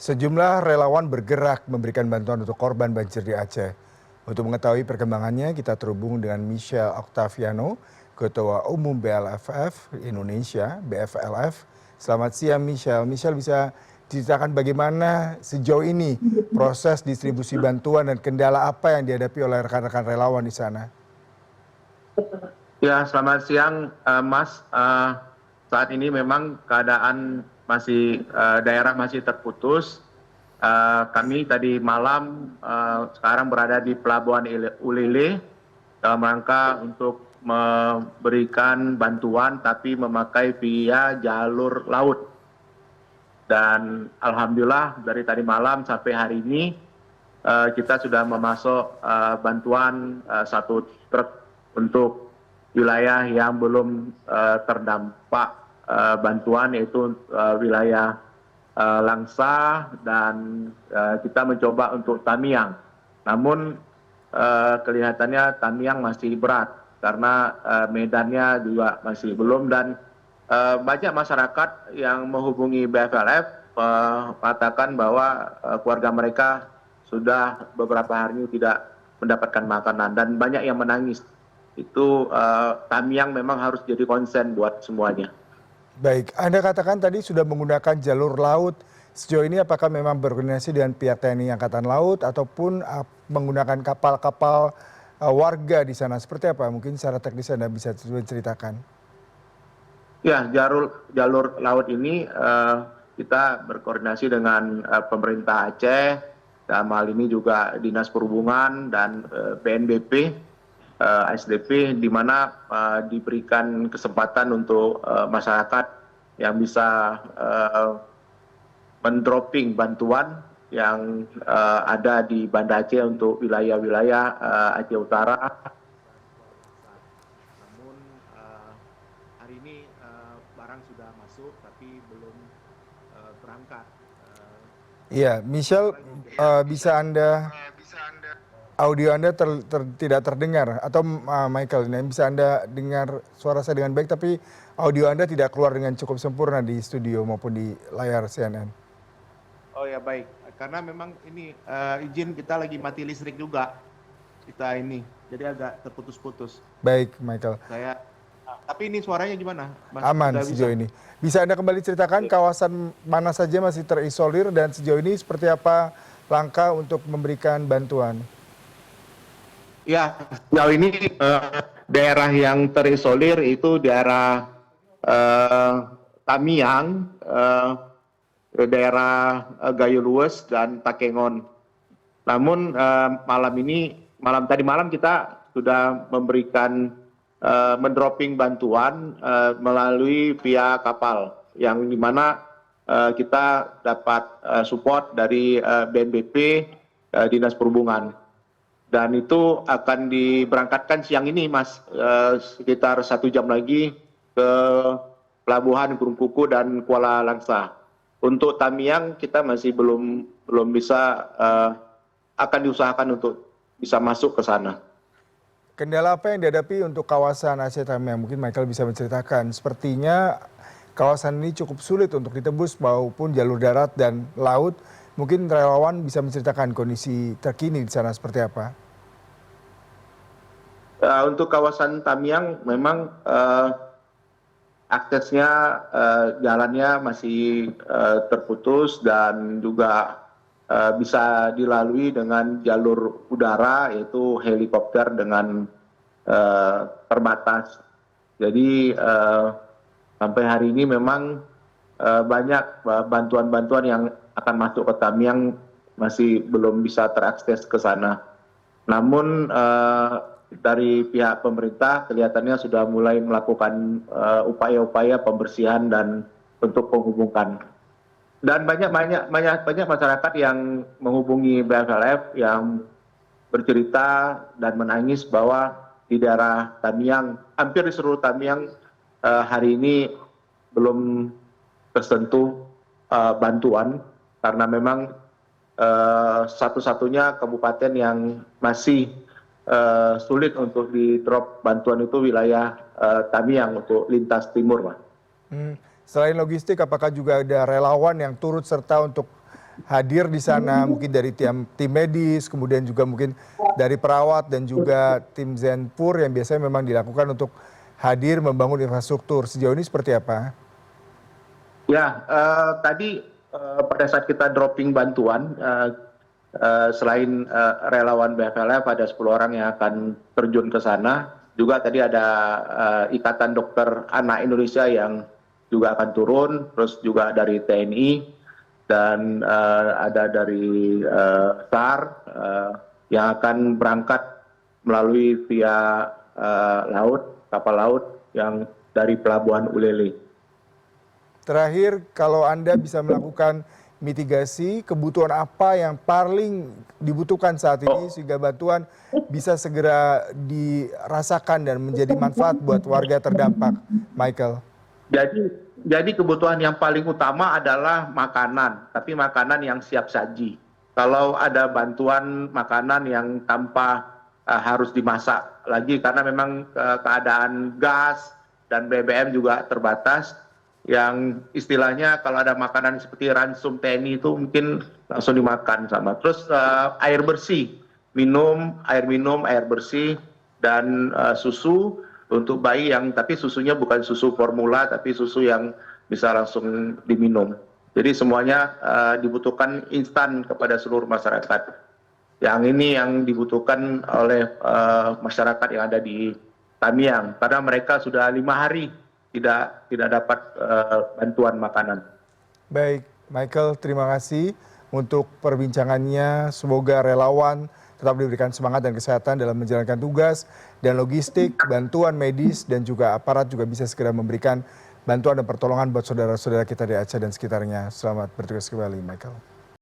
Sejumlah relawan bergerak memberikan bantuan untuk korban banjir di Aceh. Untuk mengetahui perkembangannya, kita terhubung dengan Michelle Octaviano, Ketua Umum BLFF Indonesia, BFLF. Selamat siang Michelle. Michelle bisa diceritakan bagaimana sejauh ini proses distribusi bantuan dan kendala apa yang dihadapi oleh rekan-rekan relawan di sana? Ya, selamat siang, Mas. Saat ini memang keadaan daerah masih terputus. Kami tadi malam sekarang berada di Pelabuhan Ulele dalam rangka untuk memberikan bantuan tapi memakai via jalur laut. Dan alhamdulillah dari tadi malam sampai hari ini kita sudah memasok bantuan satu truk untuk wilayah yang belum terdampak bantuan, yaitu wilayah Langsa dan kita mencoba untuk Tamiang. Namun kelihatannya Tamiang masih berat karena medannya juga masih belum, dan banyak masyarakat yang menghubungi BFLF mengatakan bahwa keluarga mereka sudah beberapa hari ini tidak mendapatkan makanan dan banyak yang menangis. Itu Tamiang memang harus jadi konsen buat semuanya. Baik, Anda katakan tadi sudah menggunakan jalur laut. Sejauh ini apakah memang berkoordinasi dengan pihak TNI Angkatan Laut ataupun menggunakan kapal-kapal warga di sana? Seperti apa? Mungkin secara teknis Anda bisa ceritakan. Ya, jalur laut ini kita berkoordinasi dengan pemerintah Aceh, dalam hal ini juga Dinas Perhubungan dan BNBP, ASDP, di mana diberikan kesempatan untuk masyarakat yang bisa mendropping bantuan yang ada di Banda Aceh untuk wilayah-wilayah Aceh Utara. Namun hari ini barang sudah masuk tapi belum berangkat. Iya, Michelle, bisa audio Anda tidak terdengar, atau Michael, ini bisa Anda dengar suara saya dengan baik tapi audio Anda tidak keluar dengan cukup sempurna di studio maupun di layar CNN. Oh ya, baik, karena memang ini izin kita lagi mati listrik juga kita ini, jadi agak terputus-putus. Baik, Michael. Tapi ini suaranya gimana, Mas? Aman sejauh ini. Bisa Anda kembali ceritakan kawasan mana saja masih terisolir dan sejauh ini seperti apa langkah untuk memberikan bantuan? Ya, sejauh ini daerah yang terisolir itu daerah Tamiang, daerah Gayo Luwes dan Takengon. Namun tadi malam kita sudah memberikan mendropping bantuan melalui via kapal, yang dimana kita dapat support dari BNBP, Dinas Perhubungan. Dan itu akan diberangkatkan siang ini, Mas, sekitar 1 jam lagi ke Pelabuhan Gunung Kuku dan Kuala Langsa. Untuk Tamiang kita masih belum bisa, akan diusahakan untuk bisa masuk ke sana. Kendala apa yang dihadapi untuk kawasan Aceh Tamiang? Mungkin Michael bisa menceritakan. Sepertinya kawasan ini cukup sulit untuk ditembus maupun jalur darat dan laut. Mungkin relawan bisa menceritakan kondisi terkini di sana seperti apa? Untuk kawasan Tamiang memang aksesnya, jalannya masih terputus dan juga bisa dilalui dengan jalur udara, yaitu helikopter dengan terbatas. Jadi sampai hari ini memang banyak bantuan-bantuan yang akan masuk ke Tamiang masih belum bisa terakses ke sana. Namun dari pihak pemerintah kelihatannya sudah mulai melakukan upaya-upaya pembersihan dan untuk menghubungkan. Dan banyak masyarakat yang menghubungi BFLF yang bercerita dan menangis bahwa di daerah Tamiang, hampir di seluruh Tamiang hari ini belum tersentuh bantuan, karena memang satu-satunya kabupaten yang masih sulit untuk di drop bantuan itu wilayah Tamiang untuk lintas timur, Mas. Selain logistik, apakah juga ada relawan yang turut serta untuk hadir di sana, mungkin dari tim medis, kemudian juga mungkin dari perawat dan juga tim Zenpur yang biasanya memang dilakukan untuk hadir membangun infrastruktur. Sejauh ini seperti apa? Ya, tadi pada saat kita dropping bantuan, selain relawan BFLF ada 10 orang yang akan terjun ke sana, juga tadi ada Ikatan Dokter Anak Indonesia yang juga akan turun, terus juga dari TNI dan ada dari SAR yang akan berangkat melalui via laut, kapal laut yang dari Pelabuhan Ulele. Terakhir, kalau Anda bisa melakukan mitigasi, kebutuhan apa yang paling dibutuhkan saat ini sehingga bantuan bisa segera dirasakan dan menjadi manfaat buat warga terdampak, Michael? Jadi kebutuhan yang paling utama adalah makanan, tapi makanan yang siap saji. Kalau ada bantuan makanan yang tanpa harus dimasak lagi, karena memang keadaan gas dan BBM juga terbatas, yang istilahnya kalau ada makanan seperti ransum TNI itu mungkin langsung dimakan sama. Terus air bersih, air minum, air bersih, dan susu untuk bayi yang tapi susunya bukan susu formula tapi susu yang bisa langsung diminum. Jadi semuanya dibutuhkan instan kepada seluruh masyarakat. Yang ini yang dibutuhkan oleh masyarakat yang ada di Tamiang karena mereka sudah 5 hari tidak dapat bantuan makanan. Baik, Michael, terima kasih untuk perbincangannya. Semoga relawan tetap diberikan semangat dan kesehatan dalam menjalankan tugas dan logistik, bantuan medis, dan juga aparat juga bisa segera memberikan bantuan dan pertolongan buat saudara-saudara kita di Aceh dan sekitarnya. Selamat bertugas kembali, Michael.